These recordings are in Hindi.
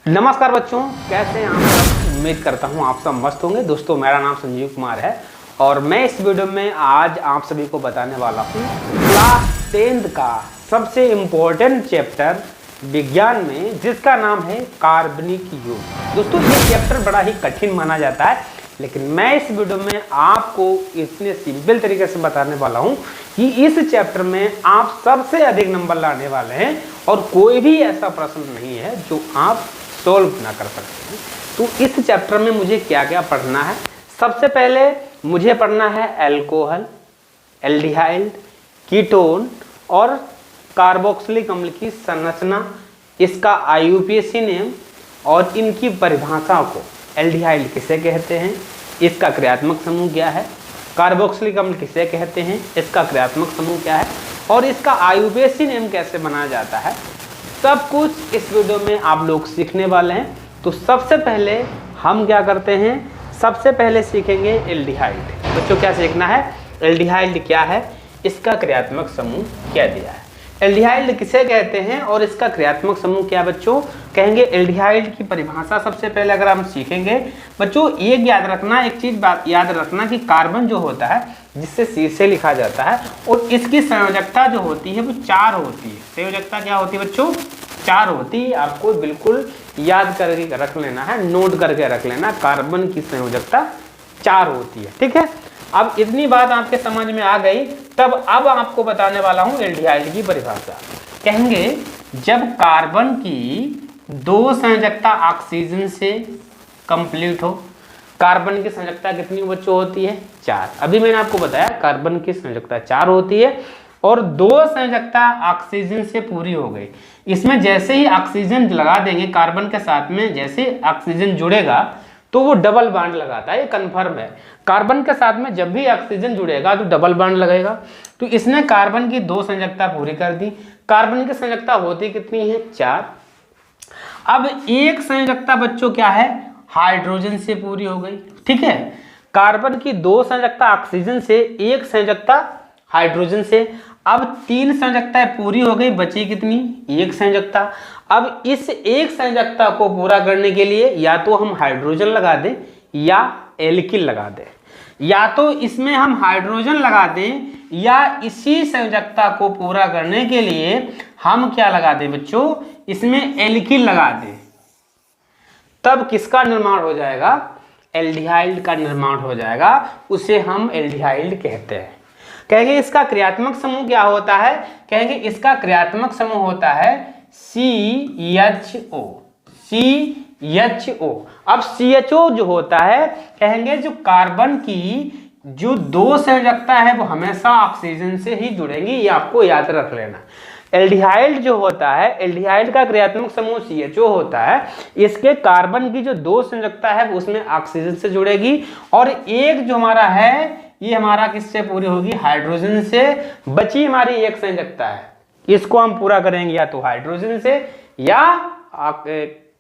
नमस्कार बच्चों, कैसे हैं आप सब। उम्मीद करता हूं आप सब मस्त होंगे। दोस्तों, मेरा नाम संजीव कुमार है और मैं इस वीडियो में आज आप सभी को बताने वाला हूं क्लास 10th का सबसे इम्पोर्टेंट चैप्टर विज्ञान में, जिसका नाम है कार्बनिक युग। दोस्तों, ये चैप्टर बड़ा ही कठिन माना जाता है, लेकिन मैं इस वीडियो में आपको इतने सिंपल तरीके से बताने वाला हूं कि इस चैप्टर में आप सबसे अधिक नंबर लाने वाले हैं और कोई भी ऐसा प्रश्न नहीं है जो आप सोल्व ना कर सकते हैं। तो इस चैप्टर में मुझे क्या क्या पढ़ना है? सबसे पहले मुझे पढ़ना है एल्कोहल, एल्डिहाइड, कीटोन और कार्बोक्सिलिक अम्ल की संरचना, इसका IUPAC नेम और इनकी परिभाषा को। एल्डिहाइड किसे कहते हैं, इसका क्रियात्मक समूह क्या है, कार्बोक्सिलिक अम्ल किसे कहते हैं, इसका क्रियात्मक समूह क्या है और इसका IUPAC नेम कैसे बनाया जाता है, सब कुछ इस वीडियो में आप लोग सीखने वाले हैं। तो सबसे पहले हम क्या करते हैं, सबसे पहले सीखेंगे एल्डिहाइड। बच्चों, क्या सीखना है? एल्डिहाइड क्या है, इसका क्रियात्मक समूह क्या दिया है, एल्डिहाइड किसे कहते हैं और इसका क्रियात्मक समूह क्या। बच्चों कहेंगे एल्डिहाइड की परिभाषा सबसे पहले अगर हम सीखेंगे। बच्चों एक याद रखना, एक चीज बात याद रखना कि कार्बन जो होता है, जिससे C से लिखा जाता है, और इसकी संयोजकता जो होती है वो 4 होती है। संयोजकता क्या होती है बच्चों? 4 होती है। आपको बिल्कुल याद करके रख लेना है, नोट करके रख लेना। कार्बन की संयोजकता 4 होती है, ठीक है। अब इतनी बात आपके समझ में आ गई, तब अब आपको बताने वाला हूं एल्डिहाइड की परिभाषा। कहेंगे जब कार्बन की 2 संयोजकता ऑक्सीजन से कंप्लीट हो। कार्बन की संयोजकता कितनी बच्चों होती है? 4। अभी मैंने आपको बताया कार्बन की संयोजकता 4 होती है और 2 संयोजकता ऑक्सीजन से पूरी हो गई। इसमें जैसे ही ऑक्सीजन लगा देंगे कार्बन के साथ में, जैसे ऑक्सीजन जुड़ेगा तो वो डबल बॉन्ड लगाता है, ये कन्फर्म है। कार्बन के साथ में जब भी ऑक्सीजन जुड़ेगा तो डबल बॉन्ड लगेगा। तो इसने कार्बन की 2 संयोजकता पूरी कर दी। कार्बन की संयोजकता होती कितनी है? 4। अब एक संयोजकता बच्चों क्या है? हाइड्रोजन से पूरी हो गई, ठीक है। कार्बन की 2 संयोजकता ऑक्सीजन से, एक संयोजकता हाइड्रोजन से। अब 3 संयोजकताएं पूरी हो गई, बची कितनी? एक संयोजकता। अब इस एक संयोजकता को पूरा करने के लिए या तो हम हाइड्रोजन लगा दें या एल्किल लगा दें, या तो इसमें हम हाइड्रोजन लगा दें या इसी संयोजकता को पूरा करने के लिए हम क्या लगा दें बच्चों? इसमें एल्किल लगा दें। तब किसका निर्माण हो जाएगा? एल्डिहाइड का निर्माण हो जाएगा। उसे हम एल्डिहाइड कहते हैं। कहेंगे इसका क्रियात्मक समूह क्या होता है? कहेंगे इसका क्रियात्मक समूह होता है CHO। CHO। अब CHO जो होता है, कहेंगे जो कार्बन की जो 2 संयोजकता है वो हमेशा ऑक्सीजन से ही जुड़ेंगी, ये आपको याद रख लेना। एल्डिहाइड जो होता है, एल्डिहाइड का क्रियात्मक समूह CHO होता है। इसके कार्बन की जो 2 संयोजकता है उसमें ऑक्सीजन से जुड़ेगी और एक जो हमारा है ये हमारा किससे पूरी होगी? हाइड्रोजन से। बची हमारी एक संयोजकता है, इसको हम पूरा करेंगे या तो हाइड्रोजन से या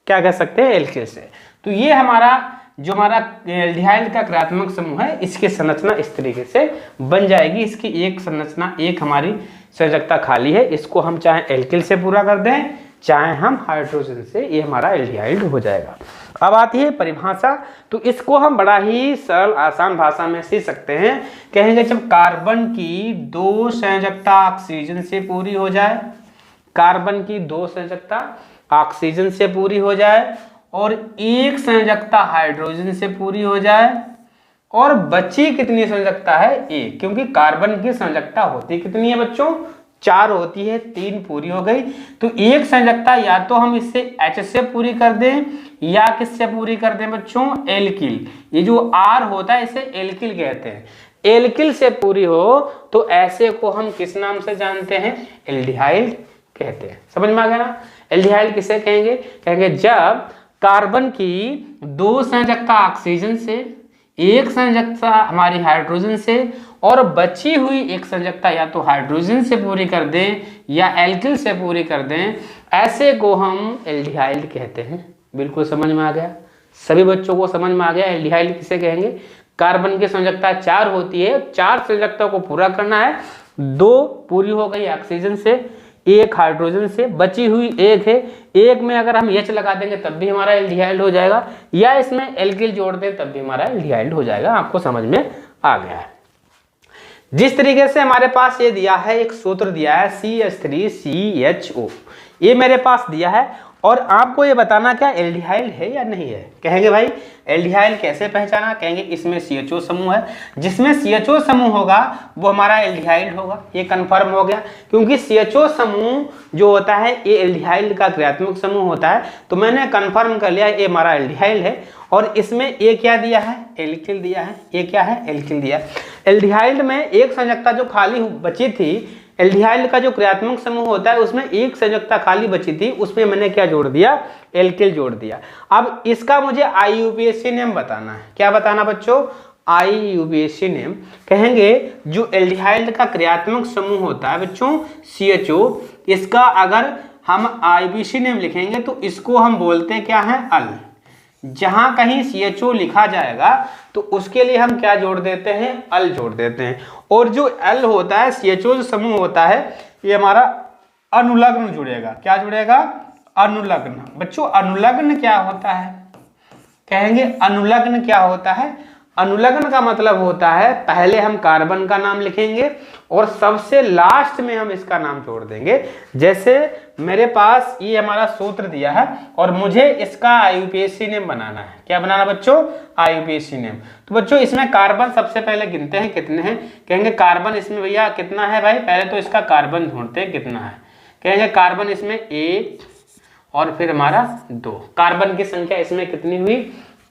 क्या कह सकते हैं, एल्किल से। तो ये हमारा जो हमारा एल्डिहाइड का क्रियात्मक समूह है, इसकी संरचना इस तरीके से बन जाएगी। इसकी एक संरचना, एक हमारी संयोजकता खाली है, इसको हम चाहे एल्किल से पूरा कर दें चाहे हम हाइड्रोजन से, ये हमारा एल्डिहाइड हो जाएगा। अब आती है परिभाषा। तो इसको हम बड़ा ही सरल आसान भाषा में सीख सकते हैं। कहेंगे जब कार्बन की 2 संयोजकता ऑक्सीजन से पूरी हो जाए, कार्बन की 2 संयोजकता ऑक्सीजन से पूरी हो जाए और एक संयोजकता हाइड्रोजन से पूरी हो जाए और बची कितनी संयोजकता है? एक। क्योंकि कार्बन की संयोजकता होती कितनी है बच्चों? 4 होती है, 3 पूरी हो गई। तो एक संयोजकता या तो हम इससे H से पूरी कर दें या किससे पूरी कर दें बच्चों? एल्किल। ये जो R होता है इसे एल्किल कहते हैं। एल्किल से पूरी हो तो ऐसे को हम किस नाम से जानते हैं? एल्डिहाइड कहते हैं। समझ में आ गया ना? एल्डिहाइड किसे कहेंगे? कहेंगे जब कार्बन की 2 संयोजकता ऑक्सीजन से, एक संयोजकता हमारी हाइड्रोजन से और बची हुई एक संयोजकता या तो हाइड्रोजन से पूरी कर दें या एल्किल से पूरी कर दें, ऐसे को हम एल्डिहाइड कहते हैं। बिल्कुल समझ में आ गया? सभी बच्चों को समझ में आ गया एल्डिहाइड किसे कहेंगे? कार्बन की संयोजकता 4 होती है, 4 संयोजकता को पूरा करना है। 2 पूरी हो गई ऑक्सीजन से, एक हाइड्रोजन से बची हुई एक है, एक में अगर हम H लगा देंगे तब भी हमारा एल्डिहाइड हो जाएगा, या इसमें एल्किल जोड़ दें तब भी हमारा एल्डिहाइड हो जाएगा। आपको समझ में आ गया है। जिस तरीके से हमारे पास ये दिया है, एक सूत्र दिया है CH3CHO, ये मेरे पास दिया है, और आपको ये बताना क्या एल्डिहाइड है या नहीं है। कहेंगे भाई एल्डिहाइड कैसे पहचाना, कहेंगे इसमें CHO समूह है, जिसमें CHO समूह होगा वो हमारा एल्डिहाइड होगा। ये कंफर्म हो गया, क्योंकि CHO समूह जो होता है ये एल्डिहाइड का क्रियात्मक समूह होता है। तो मैंने कंफर्म कर लिया ये हमारा एल्डिहाइड है, और इसमें ये क्या दिया है, एल्किल दिया है। ये क्या है, एल्किल दिया है। एल्डिहाइड में एक संयोजकता जो खाली बची थी, एल्डिहाइड का जो क्रियात्मक समूह होता है उसमें एक संयोजकता खाली बची थी, उसमें मैंने क्या जोड़ दिया, एल्किल जोड़ दिया। अब इसका मुझे IUPAC नेम बताना है। क्या बताना बच्चों, IUPAC नेम। कहेंगे जो एल्डिहाइड का क्रियात्मक समूह होता है बच्चों CHO, इसका अगर हम IUPAC नेम लिखेंगे तो इसको हम बोलते क्या है, अल। जहां कहीं CHO लिखा जाएगा तो उसके लिए हम क्या जोड़ देते हैं, अल जोड़ देते हैं। और जो अल होता है, CHO जो समूह होता है, ये हमारा अनुलग्न जुड़ेगा। क्या जुड़ेगा, अनुलग्न। बच्चों अनुलग्न क्या होता है, कहेंगे अनुलग्न क्या होता है। अनुलग्न का मतलब होता है पहले हम कार्बन का नाम लिखेंगे और सबसे लास्ट में हम इसका नाम जोड़ देंगे। जैसे मेरे पास ये हमारा सूत्र दिया है और मुझे इसका IUPAC नेम बनाना है। क्या बनाना बच्चों, IUPAC नेम। तो बच्चों इसमें कार्बन सबसे पहले गिनते हैं कितने हैं। कहेंगे कार्बन इसमें भैया कितना है भाई, पहले तो इसका कार्बन ढूंढते हैं कितना है। कहेंगे कार्बन इसमें 1 और फिर हमारा 2। कार्बन की संख्या इसमें कितनी हुई,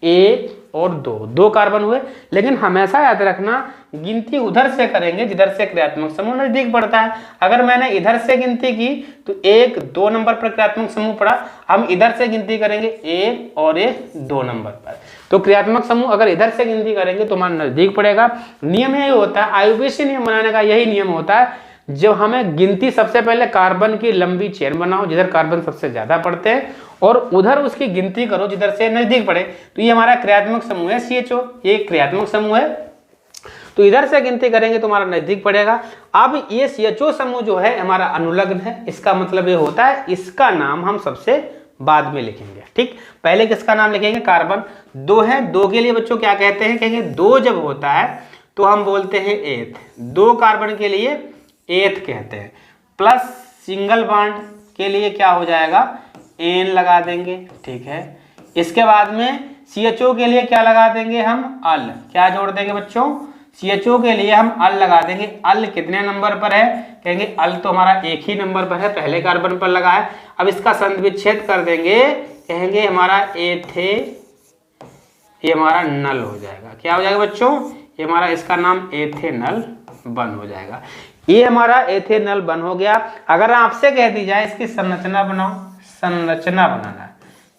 1 और 2 कार्बन हुए। लेकिन हमेशा याद रखना गिनती उधर से करेंगे जिधर से क्रियात्मक समूह नजदीक पड़ता है। अगर मैंने इधर से गिनती की तो 1 2 नंबर पर क्रियात्मक समूह पड़ा, हम इधर से गिनती करेंगे 1 और 1 2 नंबर पर, तो क्रियात्मक समूह अगर इधर से गिनती करेंगे तो हमारा नजदीक पड़ेगा। नियम यही होता है, IUPAC नियम बनाने का यही नियम होता है। जब हमें गिनती सबसे पहले कार्बन की लंबी चेन बनाओ जिधर कार्बन सबसे ज्यादा पड़ते हैं और उधर उसकी गिनती करो जिधर से नजदीक पड़े। तो ये हमारा क्रियात्मक समूह है CHO, ये क्रियात्मक समूह है, तो इधर से गिनती करेंगे तो हमारा नजदीक पड़ेगा। अब ये CHO समूह जो है हमारा अनुलग्न है, इसका मतलब ये होता है इसका नाम हम सबसे बाद में लिखेंगे। ठीक, पहले किसका नाम लिखेंगे, कार्बन। 2 है, 2 के लिए बच्चों क्या कहते हैं, कहेंगे 2 जब होता है तो हम बोलते हैं एथ। 2 कार्बन के लिए एथ कहते हैं। प्लस सिंगल बॉन्ड के लिए क्या हो जाएगा, एन लगा देंगे। ठीक है, इसके बाद में CHO के लिए क्या लगा देंगे हम, अल। क्या जोड़ देंगे बच्चों, CHO के लिए हम अल लगा देंगे। अल कितने नंबर पर है, कहेंगे अल तो हमारा 1 ही नंबर पर है, पहले कार्बन पर लगा है। अब इसका संध विच्छेद कर देंगे, कहेंगे हमारा एथे, ये हमारा नल हो जाएगा। क्या हो जाएगा बच्चों, ये हमारा इसका नाम एथेनल बन हो जाएगा। ये हमारा एथेनल बन हो गया। अगर आपसे कह दी जाए इसकी संरचना बनाओ, संरचना बनाना है।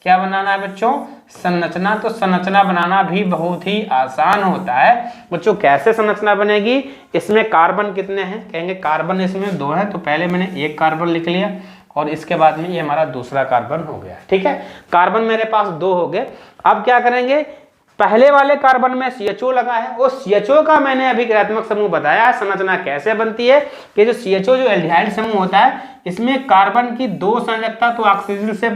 क्या बनाना है बच्चों, संरचना। तो संरचना बनाना भी बहुत ही आसान होता है बच्चों। कैसे संरचना बनेगी, इसमें कार्बन कितने हैं, कहेंगे कार्बन इसमें 2 है, तो पहले मैंने 1 कार्बन लिख लिया और इसके बाद में ये हमारा दूसरा कार्बन हो गया। ठीक है, कार्बन मेरे पास 2 हो गए। अब क्या करेंगे, पहले वाले कार्बन में CHO लगा है और CHO का मैंने अभी क्रियात्मक समूह बताया। संरचना कैसे बनती है कि जो CHO जो एल्डिहाइड समूह होता है, इसमें कार्बन की 2 संयोजकता तो ऑक्सीजन से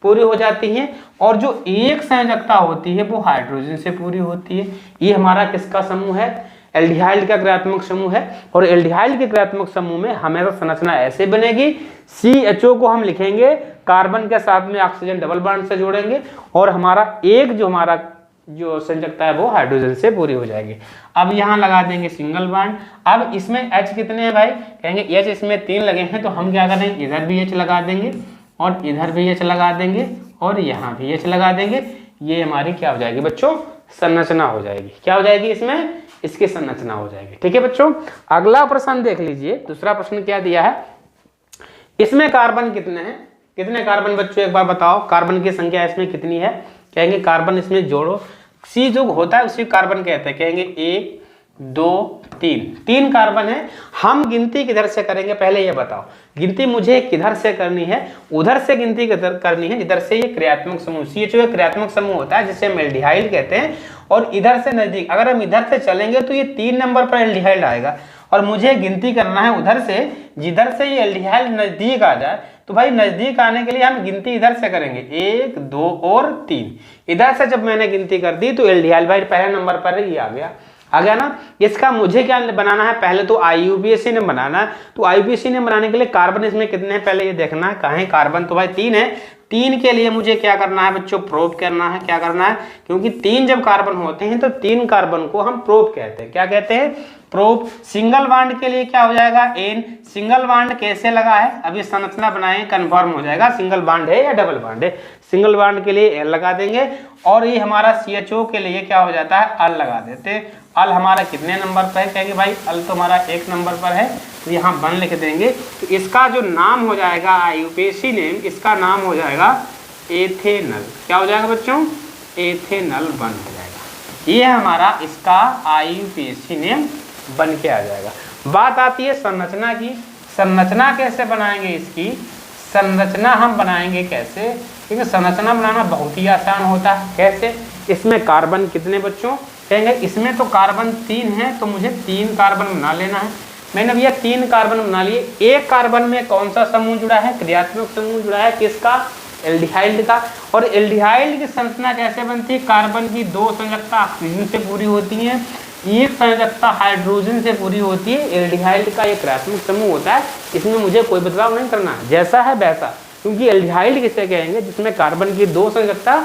पूरी हो जाती है और जो 1 संयोजकता होती है वो हाइड्रोजन से पूरी होती है। ये हमारा किसका समूह है, एल्डिहाइड का क्रियात्मक समूह है। और एल्डिहाइड के क्रियात्मक समूह में हमेशा संरचना ऐसे बनेगी, CHO को हम लिखेंगे कार्बन के साथ में ऑक्सीजन डबल बॉन्ड से जोड़ेंगे और हमारा एक जो हमारा जो संयोजकता है वो हाइड्रोजन से पूरी हो जाएगी। अब यहाँ लगा देंगे सिंगल बॉन्ड। अब इसमें H कितने हैं भाई, कहेंगे H इसमें 3 लगे हैं, तो हम क्या करेंगे, इधर भी H लगा देंगे और इधर भी H लगा देंगे और यहाँ भी H लगा देंगे। ये हमारी क्या हो जाएगी बच्चों, संरचना हो जाएगी। क्या हो जाएगी इसमें, इसकी संरचना हो जाएगी। ठीक है बच्चों, अगला प्रश्न देख लीजिए। दूसरा प्रश्न क्या दिया है, इसमें कार्बन कितने हैं, कितने कार्बन बच्चों एक बार बताओ, कार्बन की संख्या इसमें कितनी है। कहेंगे कार्बन इसमें जोड़ो, C जो होता है उसी कार्बन कहते हैं। कहेंगे 1 2 3, 3 कार्बन है। हम गिनती किधर से करेंगे पहले ये बताओ, गिनती मुझे किधर से करनी है? उधर से गिनती किधर करनी है जिधर से ये क्रियात्मक समूह CHO एक क्रियात्मक समूह होता है जिसे हम एल्डिहाइड कहते हैं, और इधर से नजदीक अगर हम इधर से चलेंगे तो ये 3 नंबर पर एल्डिहाइड आएगा, और मुझे गिनती करना है उधर से जिधर से ये एल्डिहाइड नजदीक आ जाए। तो भाई नजदीक आने के लिए हम गिनती इधर से करेंगे 1 2 और 3। इधर से जब मैंने गिनती कर दी तो एल्डिहाइड भाई पहले नंबर पर ही आ गया ना। इसका मुझे क्या बनाना है? पहले तो IUPAC ने बनाना है। तो IUPAC ने बनाने के लिए कार्बन इसमें कितने हैं पहले ये देखना है। कहाँ है कार्बन? तो भाई 3 है। 3 के लिए मुझे क्या करना है बच्चों? प्रोब करना है। क्या करना है? क्योंकि 3 जब कार्बन होते हैं तो 3 कार्बन को हम प्रोब कहते हैं। क्या कहते हैं? प्रोब। सिंगल बॉन्ड के लिए क्या हो जाएगा? N। सिंगल बॉन्ड कैसे लगा है? अभी संरचना बनाएंगे, कंफर्म हो जाएगा सिंगल बॉन्ड है या डबल बॉन्ड है। सिंगल बॉन्ड के लिए L लगा देंगे, और ये हमारा CHO के लिए क्या हो जाता है? अल लगा देते हैं। अल हमारा कितने नंबर पर है? कहेंगे भाई अल तो हमारा 1 नंबर पर है, तो यहाँ 1 लिख देंगे। तो इसका जो नाम हो जाएगा IUPAC नेम, इसका नाम हो जाएगा एथेनल। क्या हो जाएगा बच्चों? एथेनल 1 हो जाएगा। ये हमारा इसका IUPAC नेम बन के आ जाएगा। बात आती है संरचना की। संरचना कैसे बनाएंगे? इसकी संरचना हम बनाएंगे कैसे? क्योंकि संरचना बनाना बहुत ही आसान होता है। कैसे? इसमें कार्बन कितने बच्चों? कहेंगे इसमें तो कार्बन 3 है, तो मुझे 3 कार्बन बना लेना है। मैंने भैया 3 कार्बन बना लिए। एक कार्बन में कौन सा समूह जुड़ा है? क्रियात्मक समूह जुड़ा है। किसका? एल्डिहाइड का। और एल्डिहाइड की संरचना कैसे बनती है? कार्बन की 2 संयोजकता ऑक्सीजन से पूरी होती है, 1 संयोजकता हाइड्रोजन से पूरी होती है। एल्डिहाइड का एक क्रियात्मक समूह होता है, इसमें मुझे कोई बदलाव नहीं करना है, जैसा है वैसा। क्योंकि एल्डिहाइड किसे कहेंगे? जिसमें कार्बन की 2 संयोजकता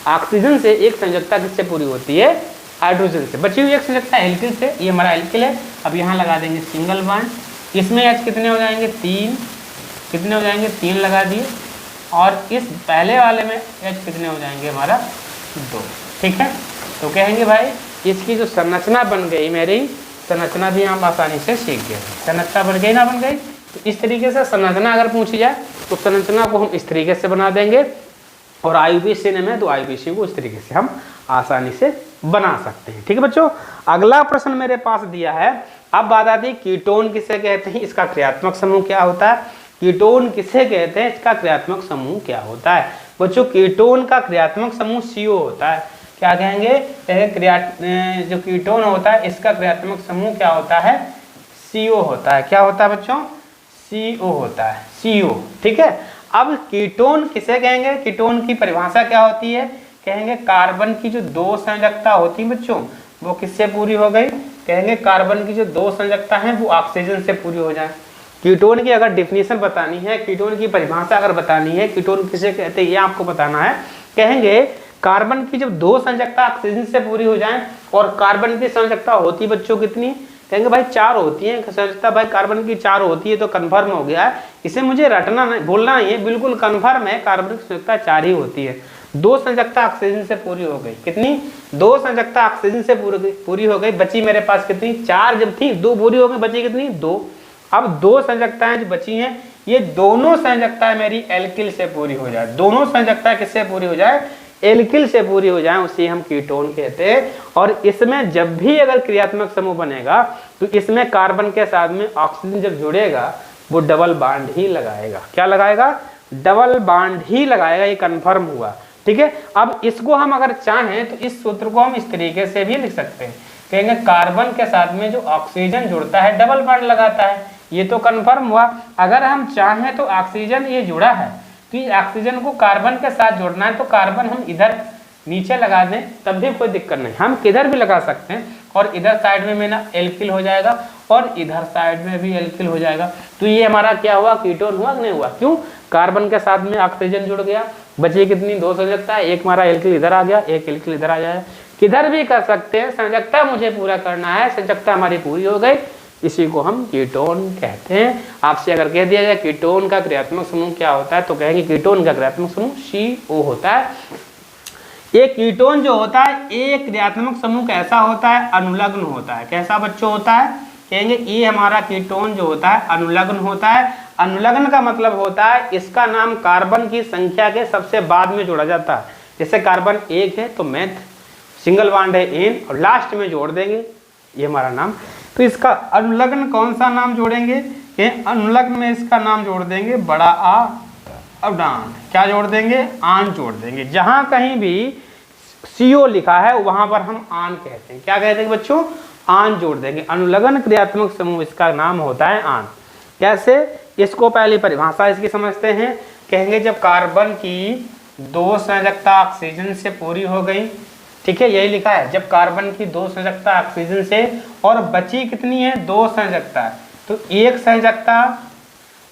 ऑक्सीजन से, 1 संयोजकता किससे पूरी होती है? हाइड्रोजन से। बची हुई 1 संयोजकता एल्किल से। ये हमारा एल्किल है। अब यहाँ लगा देंगे सिंगल बॉन्ड। इसमें H कितने हो जाएंगे? 3। कितने हो जाएंगे? 3 लगा दिए। और इस पहले वाले में H कितने हो जाएंगे? हमारा 2। ठीक है। तो कहेंगे भाई इसकी जो संरचना बन गई, मेरी संरचना भी हम आसानी से सीख गए। संरचना बन गई ना? बन गई। तो इस तरीके से संरचना अगर पूछी जाए तो संरचना को हम इस तरीके से बना देंगे, और IUPAC नेम है तो IUPAC को इस तरीके से हम आसानी से बना सकते हैं। ठीक है बच्चों। अगला प्रश्न मेरे पास दिया है। अब बात आती है कीटोन किसे कहते हैं? इसका क्रियात्मक समूह क्या होता है? कीटोन किसे कहते हैं? इसका क्रियात्मक समूह क्या होता है? बच्चों कीटोन का क्रियात्मक समूह CO होता है। क्या कहेंगे? जो कीटोन होता है इसका क्रियात्मक समूह क्या होता है? CO होता है। क्या होता है बच्चों? CO होता है। CO। ठीक है। अब कीटोन किसे कहेंगे? कीटोन की परिभाषा क्या होती है? कहेंगे कार्बन की जो 2 संयोजकता होती है बच्चों, वो किससे पूरी हो गई? कहेंगे कार्बन की जो 2 संयोजकता है वो ऑक्सीजन से पूरी हो जाए। कीटोन की अगर डिफिनीशन बतानी है, कीटोन की परिभाषा अगर बतानी है, कीटोन किसे कहते हैं ये आपको बताना है। कहेंगे कार्बन की जब 2 संयोजकता ऑक्सीजन से पूरी हो जाए, और कार्बन की संयोजकता होती है बच्चों कितनी? कहेंगे भाई 4 होती है संयोजकता। भाई कार्बन की 4 होती है तो कन्फर्म हो गया है। इसे मुझे रटना नहीं, बोलना नहीं है, बिल्कुल कन्फर्म है। कार्बन की संयोजकता 4 ही होती है। 2 संयोजकता ऑक्सीजन से पूरी हो गई। कितनी? 2 संयोजकता ऑक्सीजन से पूरी हो गई। बची मेरे पास कितनी? 4 जब थी, 2 पूरी हो गई, बची कितनी? 2। अब 2 संयोजकताएं जो बची हैं, ये दोनों संयोजकताएं मेरी एल्किल से पूरी हो जाए। दोनों संयोजकताएं किससे पूरी हो जाए? एल्किल से पूरी हो जाए, उसे हम कीटोन कहते हैं। और इसमें जब भी अगर क्रियात्मक समूह बनेगा तो इसमें कार्बन के साथ में ऑक्सीजन जब जुड़ेगा वो डबल बॉन्ड ही लगाएगा। क्या लगाएगा? डबल बॉन्ड ही लगाएगा। ये कंफर्म हुआ। ठीक है। अब इसको हम अगर चाहें तो इस सूत्र को हम इस तरीके से भी लिख सकते हैं। कहेंगे कार्बन के साथ में जो ऑक्सीजन जुड़ता है डबल बॉन्ड लगाता है। ये तो कंफर्म हुआ। अगर हम चाहें तो ऑक्सीजन ये जुड़ा है, तो ये ऑक्सीजन को कार्बन के साथ जोड़ना है, तो कार्बन हम इधर नीचे लगा दें तब भी कोई दिक्कत नहीं, हम किधर भी लगा सकते हैं। और इधर साइड में मेरा एल्किल हो जाएगा, और इधर साइड में भी एल्किल हो जाएगा। तो ये हमारा क्या हुआ? कीटोन हुआ कि नहीं हुआ? क्यों? कार्बन के साथ में ऑक्सीजन जुड़ गया। बची कितनी? 2 संयोजकता। एक हमारा एल्किल इधर आ गया, एक एल्किल इधर आ जाए। किधर भी कर सकते हैं, संयोजकता मुझे पूरा करना है। संयोजकता हमारी पूरी हो गई, इसी को हम कीटोन कहते हैं। आपसे अगर कह दिया जाए कीटोन का क्रियात्मक समूह क्या होता है, तो कहेंगे कीटोन का क्रियात्मक समूह CO होता है। ये कीटोन जो होता है, एक क्रियात्मक समूह कैसा होता है? अनुलग्न होता है। कैसा बच्चों होता है? कहेंगे ये हमारा कीटोन जो होता है अनुलग्न होता है। अनुलग्न का मतलब होता है इसका नाम कार्बन की संख्या के सबसे बाद में जोड़ा जाता है। जैसे कार्बन 1 है तो मेथ, सिंगल बॉन्ड है N, और लास्ट में जोड़ देंगे ये हमारा नाम। तो इसका अनुलग्न कौन सा नाम जोड़ेंगे? कि अनुलग्न में इसका नाम जोड़ देंगे बड़ा आ अब आन। क्या जोड़ देंगे? आन जोड़ देंगे। जहां कहीं भी CO लिखा है वहां पर हम आन कहते हैं। क्या कहते हैं बच्चों? आन जोड़ देंगे। अनुलग्न क्रियात्मक समूह इसका नाम होता है आन। कैसे? इसको पहली परिभाषा इसकी समझते हैं। कहेंगे जब कार्बन की 2 संयोजकता ऑक्सीजन से पूरी हो गई, ठीक है, यही लिखा है, जब कार्बन की 2 संयोजकता ऑक्सीजन से और बची कितनी है? 2 संयोजकता। तो एक संयोजकता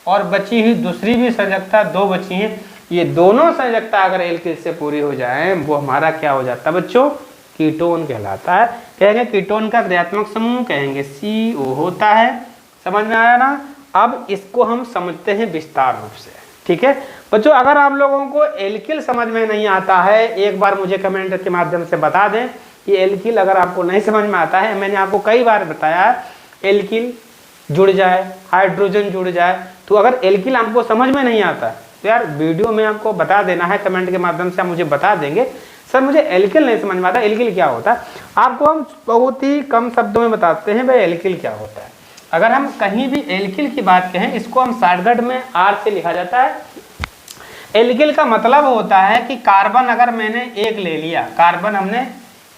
और बची हुई दूसरी भी संयोजकता 2 बची हैं। ये दोनों संयोजकता अगर एल्किल से पूरी हो जाए वो हमारा क्या हो जाता है बच्चों? कीटोन कहलाता है। कहेंगे कीटोन का क्रियात्मक समूह कहेंगे CO होता है। समझ में आया ना? अब इसको हम समझते हैं विस्तार रूप से, ठीक है बच्चों। अगर आप लोगों को एल्किल समझ में नहीं आता है, एक बार मुझे कमेंट के माध्यम से बता दें कि एल्किल अगर आपको नहीं समझ में आता है। मैंने आपको कई बार बताया एल्किल जुड़ जाए, हाइड्रोजन जुड़ जाए। तो अगर एल्किल आपको समझ में नहीं आता तो यार वीडियो में आपको बता देना है, कमेंट के माध्यम से आप मुझे बता देंगे सर मुझे एल्किल नहीं समझ में आता, एल्किल क्या होता है। आपको हम बहुत ही कम शब्दों में बताते हैं भाई एल्किल क्या होता है। अगर हम कहीं भी एल्किल की बात कहें, इसको हम शॉर्टकट में R से लिखा जाता है। एल्किल का मतलब होता है कि कार्बन अगर मैंने एक ले लिया, कार्बन हमने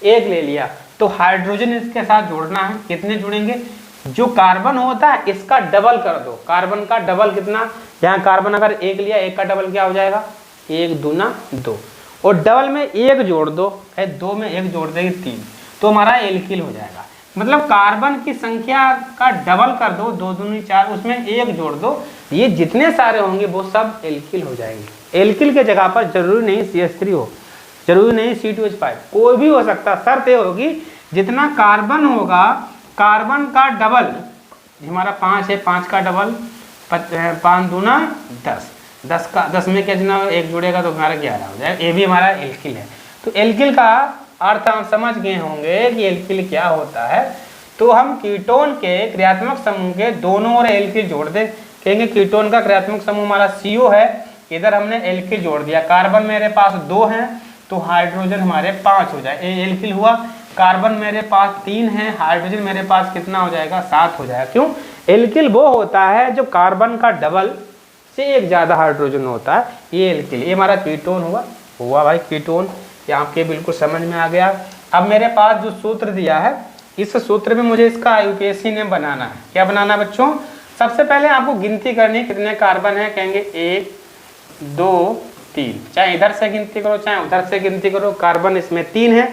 एक ले लिया, तो हाइड्रोजन इसके साथ जोड़ना है। कितने जुड़ेंगे? जो कार्बन होता है इसका डबल कर दो। कार्बन का डबल कितना? यहाँ कार्बन अगर एक लिया, एक का डबल क्या हो जाएगा? 1 दूना 2, और डबल में 1 जोड़ दो, 2 में 1 जोड़ देंगे 3, तो हमारा एल्किल हो जाएगा। मतलब कार्बन की संख्या का डबल कर दो, 2 दूनी 4, उसमें 1 जोड़ दो, ये जितने सारे होंगे वो सब एल्किल हो जाएंगे। एल्किल के जगह पर जरूरी नहीं CH3 हो, जरूरी नहीं C2H5, कोई भी हो सकता। शर्त ये होगी जितना कार्बन होगा, कार्बन का डबल, हमारा 5 है, 5 का डबल 5 दूना 10, 10 में क्या जितना 1 जुड़ेगा तो हमारा 11 हो जाएगा। ये भी हमारा एल्किल है। तो एल्किल का अर्थ आप समझ गए होंगे कि एल्किल क्या होता है। तो हम कीटोन के क्रियात्मक समूह के दोनों ओर एल्किल जोड़ दें। कहेंगे कीटोन का क्रियात्मक समूह हमारा CO है, इधर हमने एल्किल जोड़ दिया। कार्बन मेरे पास 2 हैं तो हाइड्रोजन हमारे 5 हो जाए, ये एल्किल हुआ। कार्बन मेरे पास 3 है, हाइड्रोजन मेरे पास कितना हो जाएगा? 7 हो जाएगा। क्यों? एल्किल वो होता है जो कार्बन का डबल से 1 ज़्यादा हाइड्रोजन होता है, ये एल्किल। ये हमारा कीटोन हुआ भाई कीटोन। ये आपके बिल्कुल समझ में आ गया। अब मेरे पास जो सूत्र दिया है, इस सूत्र में मुझे इसका IUPAC ने बनाना है। क्या बनाना है बच्चों? सबसे पहले आपको गिनती करनी है कितने कार्बन है। कहेंगे 1 2 3, चाहे इधर से गिनती करो चाहे उधर से गिनती करो। कार्बन इसमें 3 है।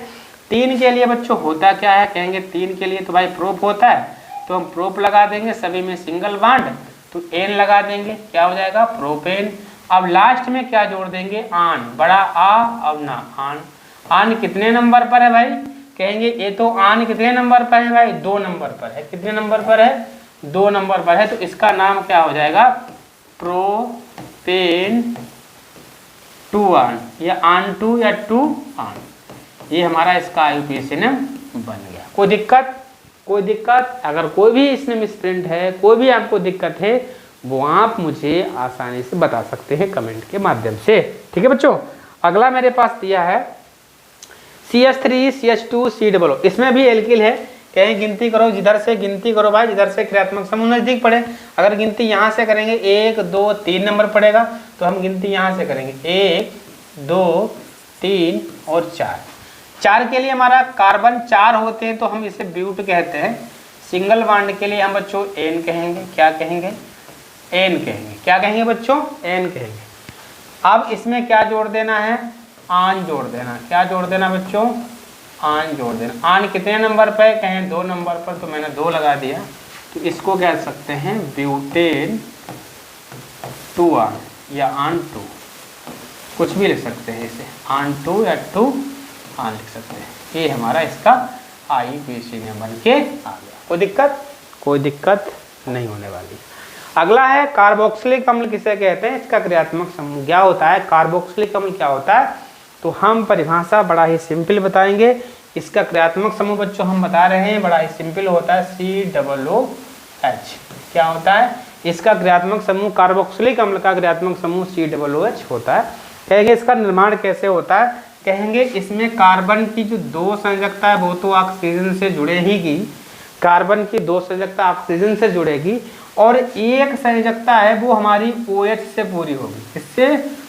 3 के लिए बच्चों होता क्या है? कहेंगे 3 के लिए तो भाई प्रोप होता है, तो हम प्रोप लगा देंगे। सभी में सिंगल बॉन्ड, तो N लगा देंगे, क्या हो जाएगा? प्रोपेन। अब लास्ट में क्या जोड़ देंगे? आन, बड़ा आ अब ना आन। आन कितने नंबर पर है भाई? कहेंगे ये तो आन कितने नंबर पर है भाई? 2 नंबर पर है। कितने नंबर पर है? 2 नंबर पर है। तो इसका नाम क्या हो जाएगा? प्रोपेन 2 आन, या आन 2 या 2 आन। ये हमारा इसका IUPAC ने बन गया। कोई दिक्कत? कोई दिक्कत? अगर कोई भी इसमें मिसप्रिंट है, कोई भी आपको दिक्कत है, वो आप मुझे आसानी से बता सकते हैं कमेंट के माध्यम से। ठीक है बच्चों। अगला मेरे पास दिया है CH3 CH2 COO। इसमें भी एल्किल है। कहीं गिनती करो, जिधर से गिनती करो भाई, जिधर से क्रियात्मक समूह नजदीक पड़े। अगर गिनती यहाँ से करेंगे 1 2 3 नंबर पड़ेगा, तो हम गिनती यहाँ से करेंगे 1 2 3 और 4। 4 के लिए हमारा कार्बन 4 होते हैं तो हम इसे ब्यूट कहते हैं। सिंगल बॉन्ड के लिए हम बच्चों N कहेंगे। क्या कहेंगे? N कहेंगे। क्या कहेंगे बच्चों? N कहेंगे। अब इसमें क्या जोड़ देना है? आन जोड़ देना। क्या जोड़ देना बच्चों? आन जोड़ देना। आन कितने नंबर पर? कहें 2 नंबर पर, तो मैंने 2 लगा दिया। तो इसको कह सकते हैं ब्यूटेन 2 आन या आन 2, कुछ भी लिख सकते हैं इसे, आन 2 या 2 आन लिख सकते हैं। ये हमारा इसका IUPAC में बन के आ गया। कोई दिक्कत? कोई दिक्कत नहीं होने वाली। अगला है कार्बोक्सिलिक अम्ल किसे कहते हैं? इसका क्रियात्मक समूह क्या होता है? कार्बोक्सिलिक अम्ल क्या होता है? तो हम परिभाषा बड़ा ही सिंपल बताएंगे। इसका क्रियात्मक समूह बच्चों हम बता रहे हैं, बड़ा ही सिंपल होता है, COOH। क्या होता है? इसका क्रियात्मक समूह, कार्बोक्सिलिक अम्ल का क्रियात्मक समूह COOH होता है। कहेंगे इसका निर्माण कैसे होता है? कहेंगे इसमें कार्बन की जो 2 संयोजकता है वो तो ऑक्सीजन से जुड़े ही की, कार्बन की 2 संयोजकता ऑक्सीजन से जुड़ेगी और एक संयोजकता है वो हमारी OH से पूरी होगी। इससे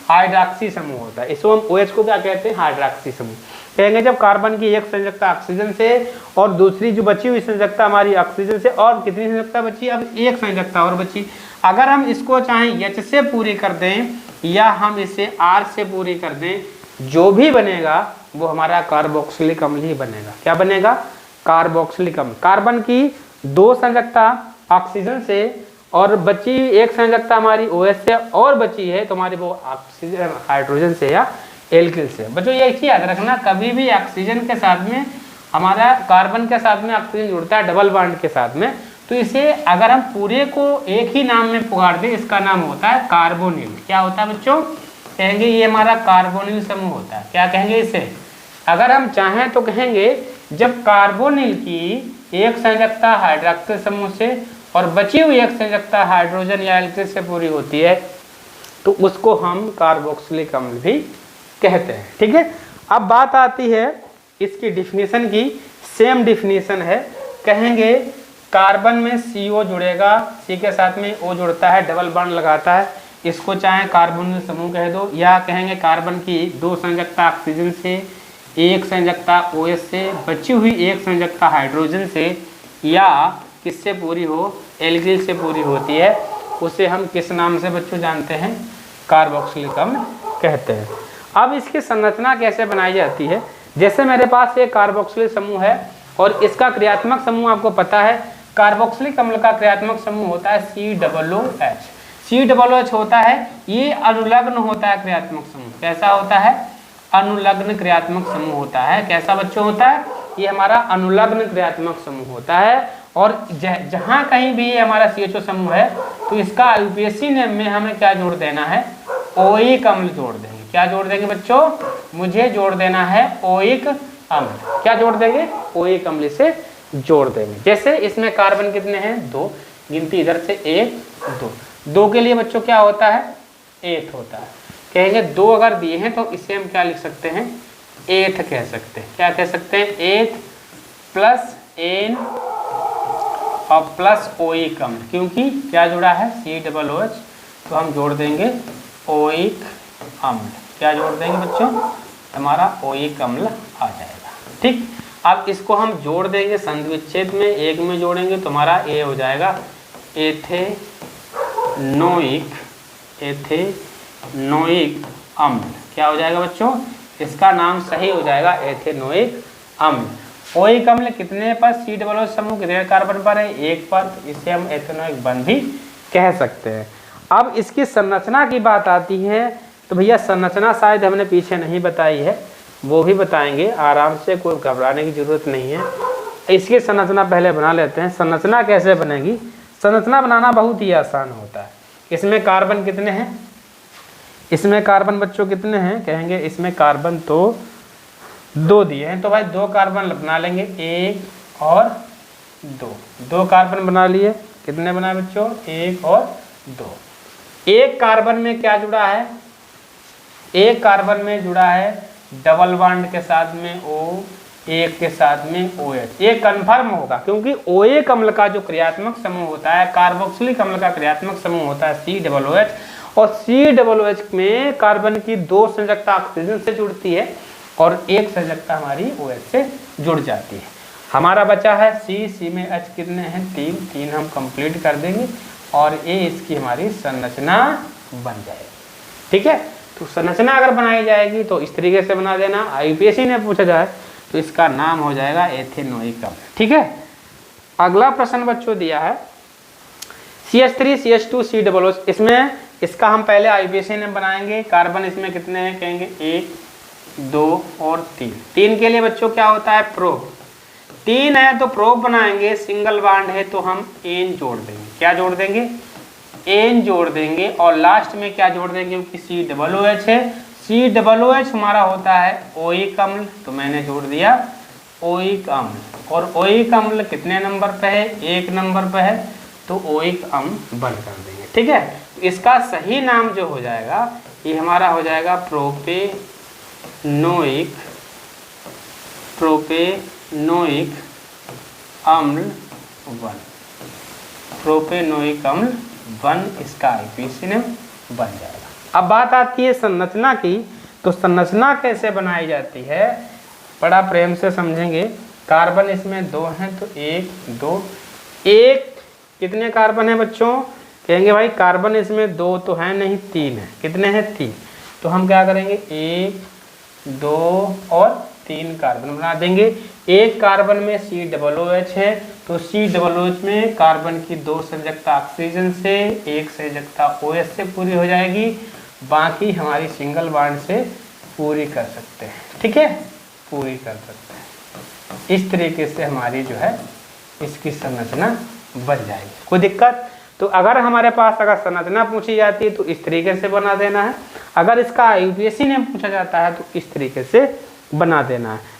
हाइड्रॉक्सी समूह होता है। इसको हम OH को क्या कहते हैं? हाइड्रॉक्सी समूह कहेंगे। जब कार्बन की एक संयोजकता ऑक्सीजन से और दूसरी जो बची हुई संयोजकता हमारी ऑक्सीजन से, और कितनी संयोजकता बची? अब एक संयोजकता और बची। अगर हम इसको चाहें H से पूरी कर दें या हम इसे R से पूरी कर दें, जो भी बनेगा वो हमारा कार्बोक्सिलिक अम्ल ही बनेगा। क्या बनेगा? कार्बोक्सिलिक अम्ल। कार्बन की 2 संयोजकता ऑक्सीजन से और बची एक संयोजकता हमारी OH से और बची है तो हमारी वो ऑक्सीजन हाइड्रोजन से या एल्किल से। बच्चों ये एक ही याद रखना, कभी भी ऑक्सीजन के साथ में हमारा कार्बन के साथ में ऑक्सीजन जुड़ता है डबल बॉन्ड के साथ में, तो इसे अगर हम पूरे को एक ही नाम में पुकार दें, इसका नाम होता है कार्बोनिल। क्या होता है बच्चों? कहेंगे ये हमारा कार्बोनिल समूह होता है। क्या कहेंगे इसे? अगर हम चाहें तो कहेंगे जब कार्बोनिल की एक संयोजकता हाइड्रॉक्सिल समूह से और बची हुई एक संयोजकता हाइड्रोजन या एल्किल से पूरी होती है तो उसको हम कार्बोक्सिलिक अम्ल भी कहते हैं। ठीक है, अब बात आती है इसकी डिफिनीशन की। सेम डिफिनीशन है, कहेंगे कार्बन में CO जुड़ेगा, C के साथ में O जुड़ता है, डबल बॉन्ड लगाता है, इसको चाहे कार्बोनिल समूह कह दो, या कहेंगे कार्बन की 2 संयोजकता ऑक्सीजन से, एक संयोजकता OH से, बची हुई एक संयोजकता हाइड्रोजन से या किससे पूरी हो? एल्किल से पूरी होती है, उसे हम किस नाम से बच्चों जानते हैं? कार्बोक्सिलिक अम्ल कहते हैं। अब इसकी संरचना कैसे बनाई जाती है? जैसे मेरे पास एक कार्बोक्सिलिक समूह है और इसका क्रियात्मक समूह आपको पता है, कार्बोक्सिलिक अम्ल का क्रियात्मक समूह होता है COOH। COOH होता है, ये अनुलग्न होता है क्रियात्मक समूह। कैसा होता है? अनुलग्न क्रियात्मक समूह होता है। कैसा बच्चों होता है? ये हमारा अनुलग्न क्रियात्मक समूह होता है। और जहाँ कहीं भी ये हमारा CHO समूह है तो इसका IUPAC नेम में हमें क्या जोड़ देना है? ओइक अम्ल जोड़ देंगे। क्या जोड़ देंगे बच्चों? मुझे जोड़ देना है ओइक अम्ल। क्या जोड़ देंगे? ओइक अम्ल से जोड़ देंगे। जैसे इसमें कार्बन कितने हैं? 2, गिनती इधर से 1 2। 2 के लिए बच्चों क्या होता है? 8 होता है। कहेंगे 2 अगर दिए हैं तो इसे हम क्या लिख सकते हैं? 8 कह सकते हैं। क्या कह सकते हैं? 8 प्लस N और प्लस ओइक अम्ल, क्योंकि क्या जुड़ा है? COOH, तो हम जोड़ देंगे ओइक अम्ल। क्या जोड़ देंगे बच्चों? हमारा ओइक अम्ल आ जाएगा। ठीक, अब इसको हम जोड़ देंगे संधि विच्छेद में, एक में जोड़ेंगे तो हमारा ए हो जाएगा एथेनोइक अम्ल। क्या हो जाएगा बच्चों? इसका नाम सही हो जाएगा एथेनोइक अम्ल। ओइक अम्ल कितने पर? COOH समूह कितने कार्बन पर है? 1 पर, तो इसे हम एथेनोइक बंध भी कह सकते हैं। अब इसकी संरचना की बात आती है तो भैया संरचना शायद हमने पीछे नहीं बताई है, वो भी बताएंगे आराम से, कोई घबराने की जरूरत नहीं है। इसकी संरचना पहले बना लेते हैं। संरचना कैसे बनेगी? संरचना बनाना बहुत ही आसान होता है। इसमें कार्बन कितने हैं? इसमें कार्बन बच्चों कितने हैं? कहेंगे इसमें कार्बन तो 2 दिए हैं, तो भाई 2 कार्बन बना लेंगे, 1 और 2। 2 कार्बन बना लिए। कितने बनाए बच्चों? 1 और 2। एक कार्बन में क्या जुड़ा है? एक कार्बन में जुड़ा है डबल बॉन्ड के साथ में O, एक के साथ में OH। ये कन्फर्म होगा क्योंकि ओइक अम्ल का जो क्रियात्मक समूह होता है, कार्बोक्सिलिक अम्ल का क्रियात्मक समूह होता है COOH, और COOH में कार्बन की 2 संयोजकता ऑक्सीजन से जुड़ती है और एक संयोजकता हमारी OH से जुड़ जाती है। हमारा बचा है C में H कितने हैं? 3 हम कंप्लीट कर देंगे और ये इसकी हमारी संरचना बन जाएगी। ठीक है, तो संरचना अगर बनाई जाएगी तो इस तरीके से बना देना। IUPAC ने पूछा जाए तो इसका नाम हो जाएगा एथेनोइक अम्ल। ठीक है, अगला प्रश्न बच्चों दिया है CH3 CH2 COOH। इसमें इसका हम पहले IUPAC ने बनाएंगे। कार्बन इसमें कितने हैं? कहेंगे 1 2 और 3। 3 के लिए बच्चों क्या होता है? प्रोब। 3 है तो प्रोब बनाएंगे, सिंगल बॉन्ड है तो हम N जोड़ देंगे। क्या जोड़ देंगे? N जोड़ देंगे। और लास्ट में क्या जोड़ देंगे? क्योंकि COOH है, COOH हमारा होता है ओइक अम्ल, तो मैंने जोड़ दिया ओइक अम्ल। और ओइक अम्ल कितने नंबर पे है? 1 नंबर पे है, तो ओइक अम्ल बंद कर देंगे। ठीक है, तो इसका सही नाम जो हो जाएगा ये हमारा हो जाएगा प्रोपेनोइक अम्ल 1, प्रोपेनोइक अम्ल 1 इसका आईपीसी नेम बन जाएगा। अब बात आती है संरचना की, तो संरचना कैसे बनाई जाती है बड़ा प्रेम से समझेंगे। कार्बन इसमें 2 हैं तो 1 2, एक कितने कार्बन है बच्चों, कहेंगे भाई कार्बन इसमें 2 तो है नहीं 3 है, कितने हैं 3, तो हम क्या करेंगे 1 2 और 3 कार्बन बना देंगे। एक कार्बन में COOH है तो COOH में कार्बन की 2 संयोजकता ऑक्सीजन से, 1 संयोजकता OH से पूरी हो जाएगी, बाकी हमारी सिंगल बॉन्ड से पूरी कर सकते हैं, ठीक है, पूरी कर सकते हैं। इस तरीके से हमारी जो है इसकी संरचना बन जाएगी। कोई दिक्कत? तो अगर हमारे पास अगर संरचना पूछी जाती है तो इस तरीके से बना देना है, अगर इसका यूपीएससी नेम पूछा जाता है तो इस तरीके से बना देना है।